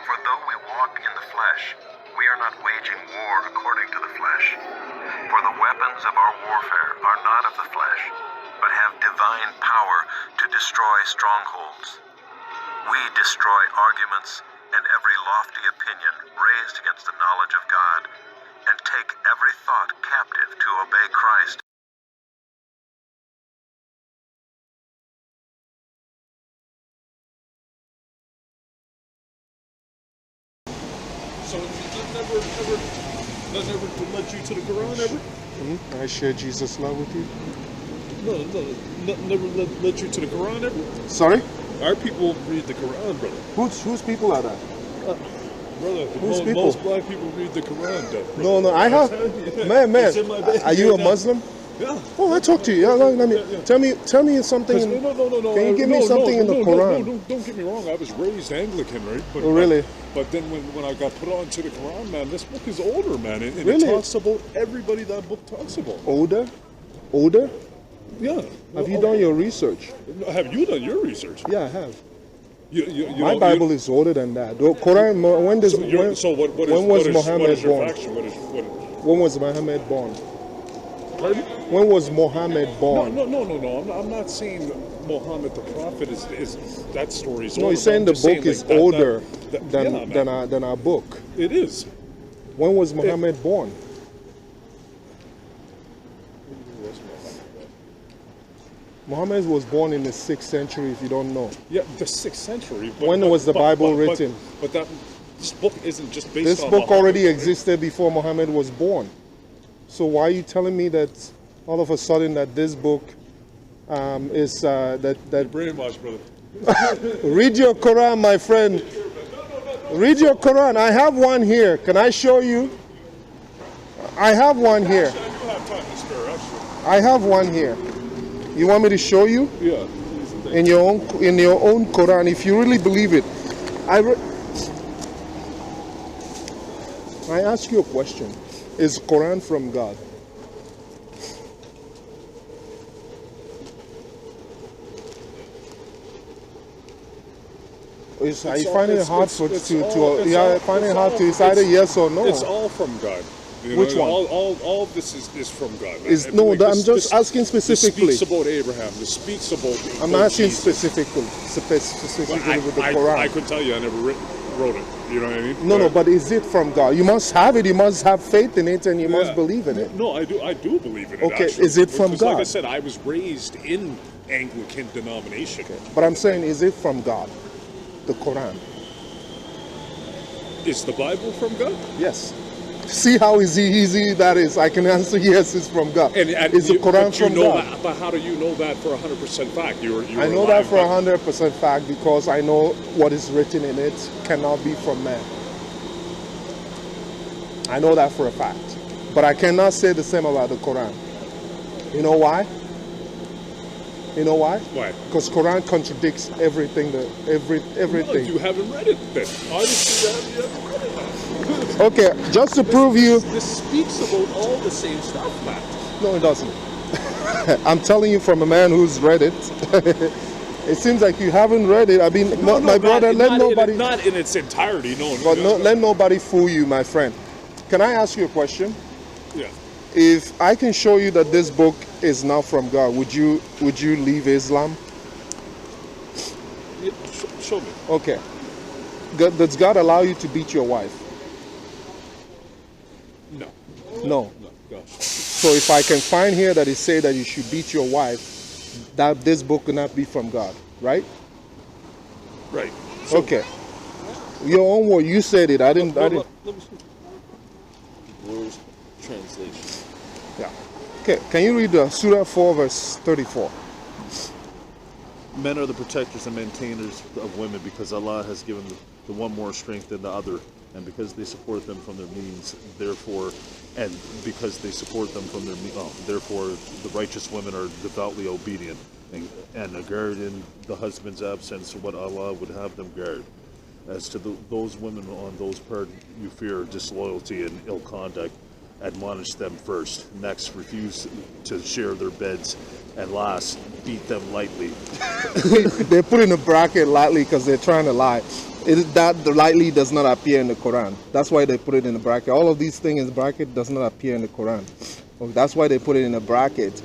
For though we walk in the flesh, we are not waging war according to the flesh. For the weapons of our warfare are not of the flesh, but have divine power to destroy strongholds. We destroy arguments and every lofty opinion raised against the knowledge of God, and take every thought captive to obey Christ. So that never led you to the Qur'an ever? I share Jesus' love with you. No, never led you to the Qur'an ever? Sorry? Our people read the Qur'an, brother. Whose people are that? Brother, Whose people? most black people read the Qur'an, brother. No, I have. Man, are you a Muslim? Yeah. Oh, I talk to you. Yeah, let me. Tell me something. No. Can you give me something in the Quran? No, don't get me wrong. I was raised Anglican, right? But, oh, really? But then when I got put on to the Quran, man, this book is older, man. And really? It talks about everybody that book talks about. Older? Yeah. Have you done your research? Have you done your research? Yeah, I have. My Bible is older than that. The Quran. When was Muhammad born? When was Muhammad born? Pardon? When was Muhammad born? No. I'm not saying Muhammad the prophet is that story is older. No, he's saying the book is older than our book. It is. When was Muhammad born? Muhammad was born in the 6th century, if you don't know. Yeah, the 6th century. When was the Bible written? But this book isn't just based on this book already existed before Muhammad was born. So why are you telling me that all of a sudden that this book is that brainwashed, brother? Read your Quran, my friend. Read your Quran. I have one here. Can I show you? I have one here. Actually, I do have time to spare, actually. I have one here. You want me to show you? Yeah. In your own Quran, if you really believe it. I ask you a question. Is Quran from God? Are you finding it hard to it's either yes or no? It's all from God. Which one? All of this is from God. I'm just asking specifically. This speaks about Abraham. This speaks about. I'm asking specifically with the Quran. I could tell you, I never wrote it. You know what I mean? No, but is it from God? You must have it. You must have faith in it, and you must believe in it. No, I do believe in it. Okay, actually. is it from God? Like I said, I was raised in Anglican denomination. Okay. But I'm saying, is it from God? The Quran. Is the Bible from God? Yes. See how easy that is. I can answer yes, it's from God. And is the Quran from God? That, but how do you know that for 100% fact? I know that for 100% fact because I know what is written in it cannot be from man. I know that for a fact. But I cannot say the same about the Quran. You know why? You know why? Why? Because Quran contradicts everything. Everything. No, you haven't read it then. Obviously, you haven't read it. Okay, just to prove you. This speaks about all the same stuff, man. No, it doesn't. I'm telling you from a man who's read it. It seems like you haven't read it. I mean, my brother, not in its entirety, no. But let nobody fool you, my friend. Can I ask you a question? Yeah. If I can show you that this book is not from God, would you leave Islam? Yeah, show me. Okay. Does God allow you to beat your wife? No. No. Gosh. So if I can find here that it say that you should beat your wife, that this book cannot be from God, right? Right. So, okay. Your own word. You said it. I didn't. Let me see. Where's translation? Yeah. Okay. Can you read Surah 4, verse 34? Men are the protectors and maintainers of women because Allah has given the one more strength than the other, and because they support them from their means, therefore the righteous women are devoutly obedient and guard in the husband's absence what Allah would have them guard. As to those women on those part you fear disloyalty and ill conduct, admonish them first. Next, refuse to share their beds, and last, beat them lightly. They put in a bracket lightly because they're trying to lie. That lightly does not appear in the Quran. That's why they put it in the bracket. All of these things in the bracket does not appear in the Quran. That's why they put it in a bracket.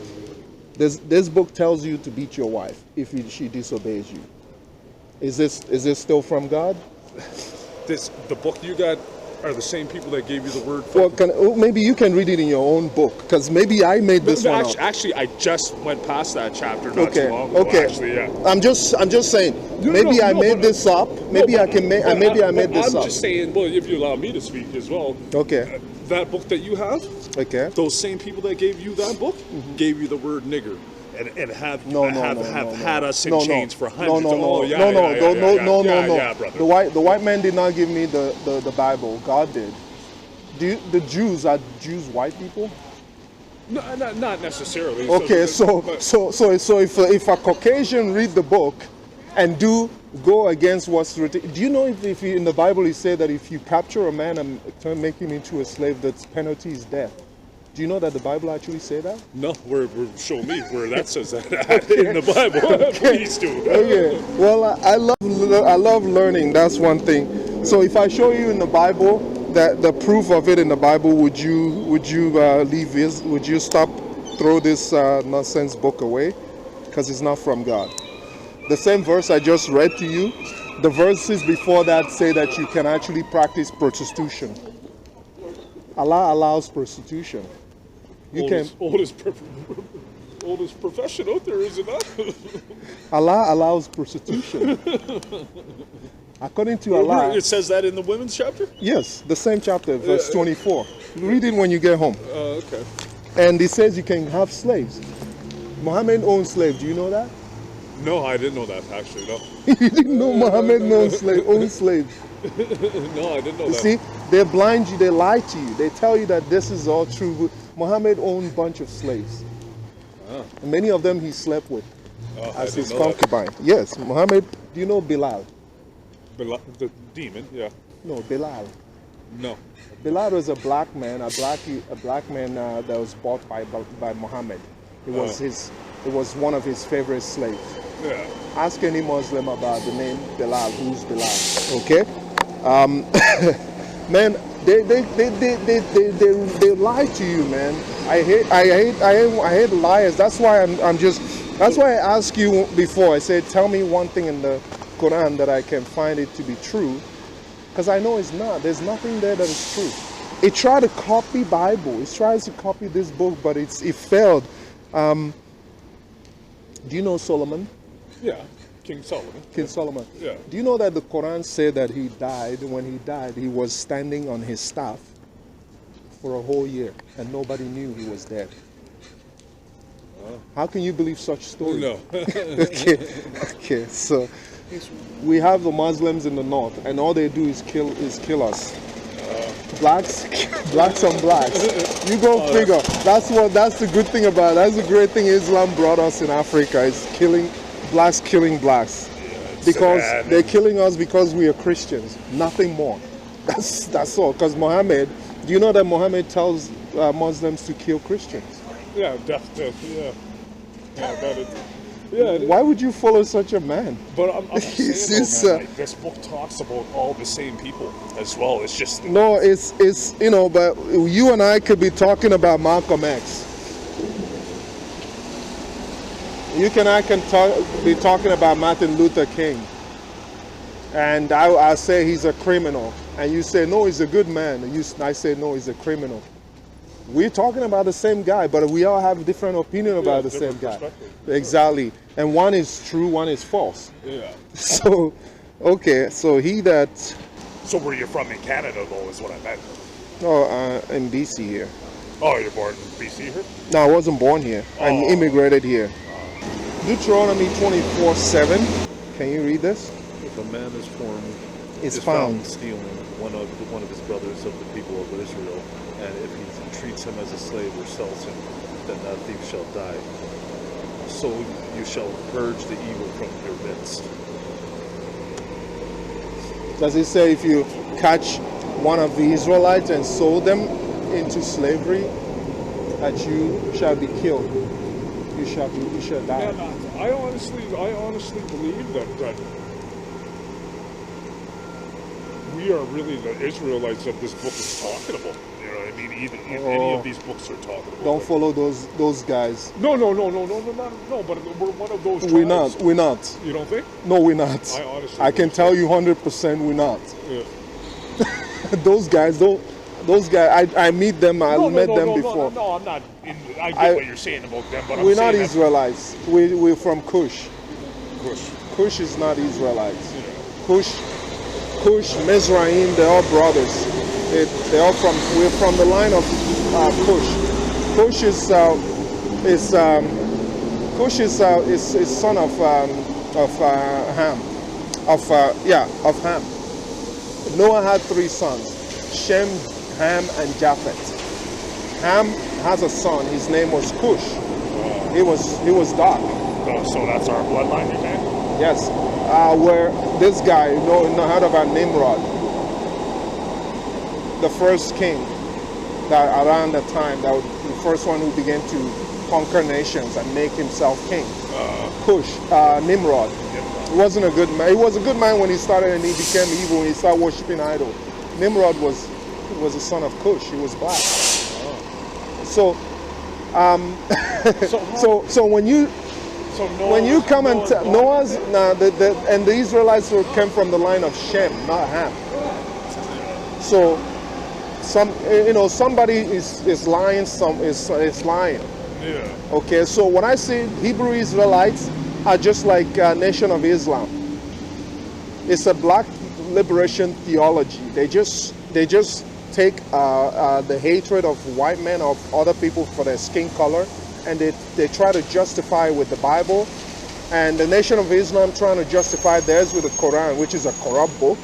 This book tells you to beat your wife if she disobeys you. Is this still from God? The book you got are the same people that gave you the word. Well, maybe you can read it in your own book, because maybe I made this one up. Actually, I just went past that chapter not too long ago. Okay. Actually, yeah. I'm just saying. Maybe I made this up. Maybe I made this up. I'm just saying. Well, if you allow me to speak as well. Okay. That book that you have. Okay. Those same people that gave you that book gave you the word nigger. And have had us in chains for hundreds. No, brother. The white man did not give me the Bible. God did. The Jews are white people? No, not necessarily. Okay, so if a Caucasian read the book and go against what's written, do you know if in the Bible it said that if you capture a man and make him into a slave, the penalty is death? Do you know that the Bible actually say that? No, show me where that says that in the Bible. Please do. Okay. Well, I love learning. That's one thing. So if I show you in the Bible that the proof of it in the Bible, would you leave this? Would you throw this nonsense book away? Because it's not from God. The same verse I just read to you, the verses before that say that you can actually practice prostitution. Allah allows prostitution. Oldest profession out there, is it not? Allah allows prostitution. According to Allah. It says that in the women's chapter? Yes, the same chapter, verse 24. Read it when you get home. Okay. And it says you can have slaves. Muhammad owned slaves. Do you know that? No, I didn't know that, actually, no. You didn't know Muhammad owned slaves? No, I didn't know that. You see, they blind you, they lie to you. They tell you that this is all true. Muhammad owned a bunch of slaves. And many of them he slept with as his concubine. Yes, Muhammad, do you know Bilal? Bilal, the demon, yeah. No, Bilal. No. Bilal was a black man, that was bought by Muhammad. It was one of his favorite slaves. Yeah. Ask any Muslim about the name Bilal. Who's Bilal? Okay. Man, they lie to you, man. I hate liars. That's why that's why I asked you before. I said, tell me one thing in the Quran that I can find it to be true, because I know it's not. There's nothing there that is true. It tried to copy Bible. It tries to copy this book, but it failed. Do you know Solomon? Yeah, King Solomon. King Solomon. Yeah. Do you know that the Quran said that he died? When he died, he was standing on his staff for a whole year, and nobody knew he was dead. How can you believe such story? No. Okay. So we have the Muslims in the north, and all they do is kill us. Blacks on blacks. You go figure. That's the good thing about it. That's the great thing Islam brought us in Africa, is blacks killing blacks. Because they're killing us because we are Christians. Nothing more. That's all. Because Muhammad, do you know that Muhammad tells Muslims to kill Christians? Yeah, definitely. Yeah. Yeah, about it. Yeah. Why would you follow such a man? But I'm saying, though, man, like, this book talks about all the same people as well. It's just no, it's but you and I could be talking about Malcolm X. You and I can be talking about Martin Luther King, and I say he's a criminal, and you say no, he's a good man, and I say no, he's a criminal. We're talking about the same guy, but we all have a different opinion about the same guy. Exactly. And one is true, one is false. Yeah. So, okay, so So where you're from in Canada, though, is what I meant. Oh, in BC here. Oh, you're born in BC here? No, I wasn't born here. I immigrated here. Deuteronomy 24:7. Can you read this? If a man is found stealing one of his brothers of the people of Israel, and if he treats him as a slave or sells him, then that thief shall die. So you shall purge the evil from your midst. Does it say if you catch one of the Israelites and sold them into slavery, that you shall be killed? You shall die. Yeah, I honestly believe that we are really the Israelites that this book is talking about. You know what I mean? Any of these books are talking about. Don't follow those guys. No, but we're one of those tribes. We're not. You don't think? No, we're not. I honestly I can tell you 100% we're not. Yeah. Those guys don't. Those guys, I meet them. I met them before. No, I'm not. I get what you're saying about them, but we're not Israelites. We're from Cush. Kush. Kush is not Israelites. Yeah. Cush, Mizraim, they're all brothers. We're from the line of Cush. Cush is son of Ham. Of Ham. Noah had 3 sons: Shem, Ham, and Japheth. Ham has a son. His name was Cush. He was dark. So that's our bloodline, you think? Yes. Where this guy, heard about Nimrod, the first king that around the time, that was the first one who began to conquer nations and make himself king. Cush, Nimrod. He wasn't a good man. He was a good man when he started, and he became evil when he started worshiping idols. Nimrod was a son of Cush. He was black. So when you come and Noah's and the Israelites came from the line of Shem, not Ham. So somebody is lying. Is lying. Yeah. Okay. So when I say Hebrew Israelites are just like Nation of Islam, it's a black liberation theology. They just take the hatred of white men, of other people for their skin color, and they try to justify with the Bible, and the Nation of Islam trying to justify theirs with the Qur'an, which is a corrupt book,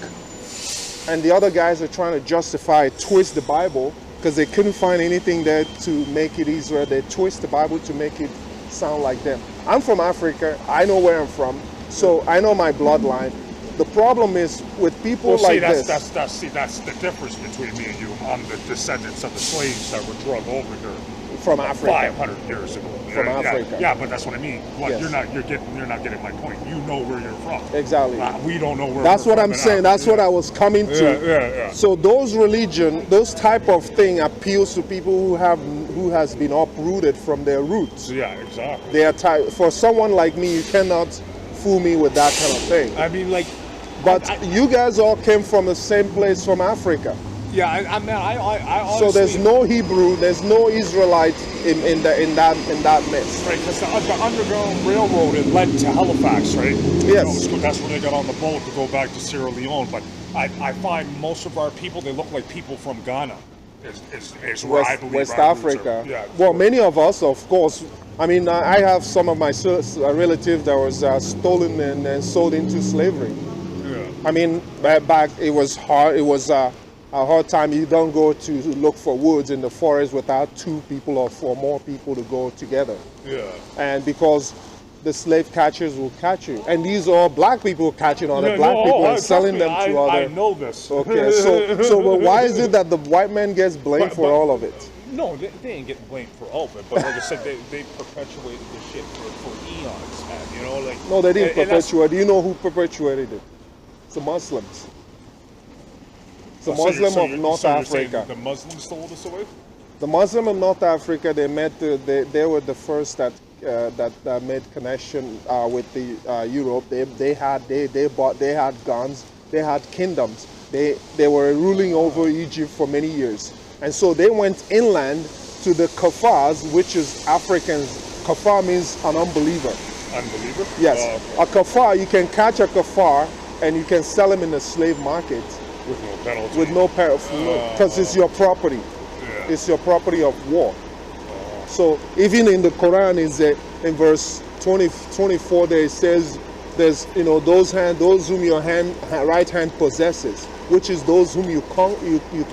and the other guys are trying to justify, twist the Bible, because they couldn't find anything there to make it Israel. They twist the Bible to make it sound like them. I'm from Africa. I know where I'm from, so I know my bloodline. The problem is with people like this. That's the difference between me and you. I'm the descendants of the slaves that were drug over here from Africa 500 years ago. From Africa. Yeah, but that's what I mean. Yes. You're not getting my point. You know where you're from. Exactly. We don't know where. That's we're what from I'm saying. That's what I was coming to. Yeah. So those type of thing appeals to people who has been uprooted from their roots. Yeah, exactly. They are for someone like me, you cannot fool me with that kind of thing. I mean, like. But you guys all came from the same place, from Africa. Yeah, I honestly, so there's no Hebrew, there's no Israelite in that mess. Right, because the Underground Railroad, it led to Halifax, right? Yes. That's where they got on the boat to go back to Sierra Leone. But I find most of our people, they look like people from Ghana. Is where I believe West our roots Africa. are. Yeah. Well, many of us, of course. I mean, I have some of my relatives that was stolen and sold into slavery. Yeah. I mean, back it was hard. It was a hard time. You don't go to look for woods in the forest without 2 people or 4 more people to go together. Yeah. And because the slave catchers will catch you, and these are black people catching other black people and selling them to other. I know this. Okay, so but why is it that the white man gets blamed for all of it? No, they ain't getting blamed for all of it. But like I said, they perpetuated this shit for eons, man. You know, like. No, they didn't perpetuate. Do you know who perpetuated it? It's the Muslims. It's the Muslim of North Africa. The Muslims stole this away? The Muslim of North Africa, they were the first that made connection with the Europe. They had guns, they had kingdoms. They were ruling over Egypt for many years, and so they went inland to the Kafars, which is Africans. Kafar means an unbeliever. Unbeliever? Yes, a Kafar. You can catch a Kafar and you can sell him in the slave market with no penalty. With no penalty, because it's your property. Yeah. It's your property of war. So even in the Quran, is in verse 24, there it says, "There's those whom your right hand possesses, which is those whom you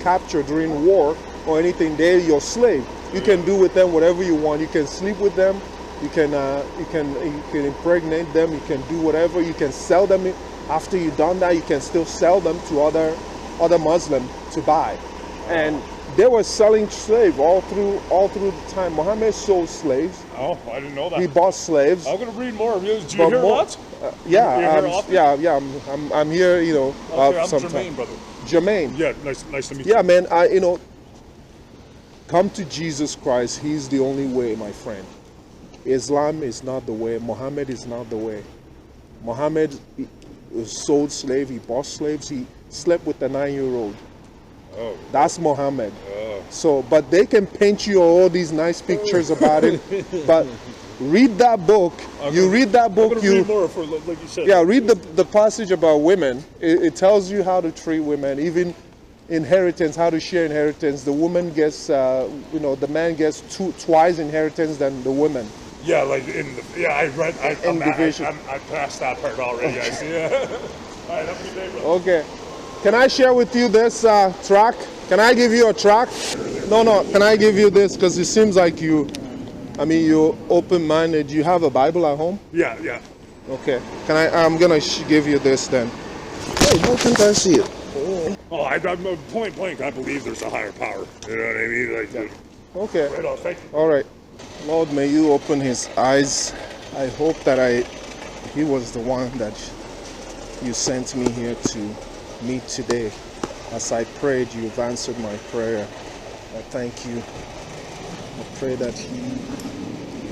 capture during war or anything. They're your slave. You can do with them whatever you want. You can sleep with them. You can impregnate them. You can do whatever. You can sell them." After you've done that, you can still sell them to other Muslims to buy. And They were selling slaves all through the time. Muhammad sold slaves. Oh, I didn't know that. He bought slaves. I'm gonna read more. Do you But hear more- lots? Yeah, You're here often? yeah. I'm here. Okay, I'm sometime. Jermaine, brother. Jermaine. Yeah, nice to meet you. Yeah, man. Come to Jesus Christ. He's the only way, my friend. Islam is not the way. Muhammad is not the way. Muhammad sold slaves. He bought slaves. He slept with a 9-year-old. Oh. That's Muhammad. Oh. So, but they can paint you all these nice pictures about it. But read that book. You read that book. I'm gonna read more for, like you said. Yeah, read the passage about women. It tells you how to treat women, even inheritance, how to share inheritance. The woman gets, the man gets twice inheritance than the woman. Yeah, like I read. division. I passed that part already. I see. Yeah. All right, have a good day, bro. Okay. Can I share with you this track? Can I give you a track? No. Can I give you this? Because it seems like you're open-minded. You have a Bible at home? Yeah. Okay. I'm gonna give you this then. Hey, how can I see it? Oh, I'm point blank. I believe there's a higher power. You know what I mean? Like, Okay. right on. Thank you. All right. Lord, may you open his eyes. I hope that he was the one that you sent me here to meet today. As I prayed, you've answered my prayer. I thank you. I pray that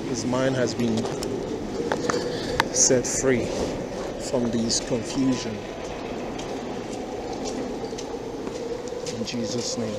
his mind has been set free from these confusion. In Jesus' name.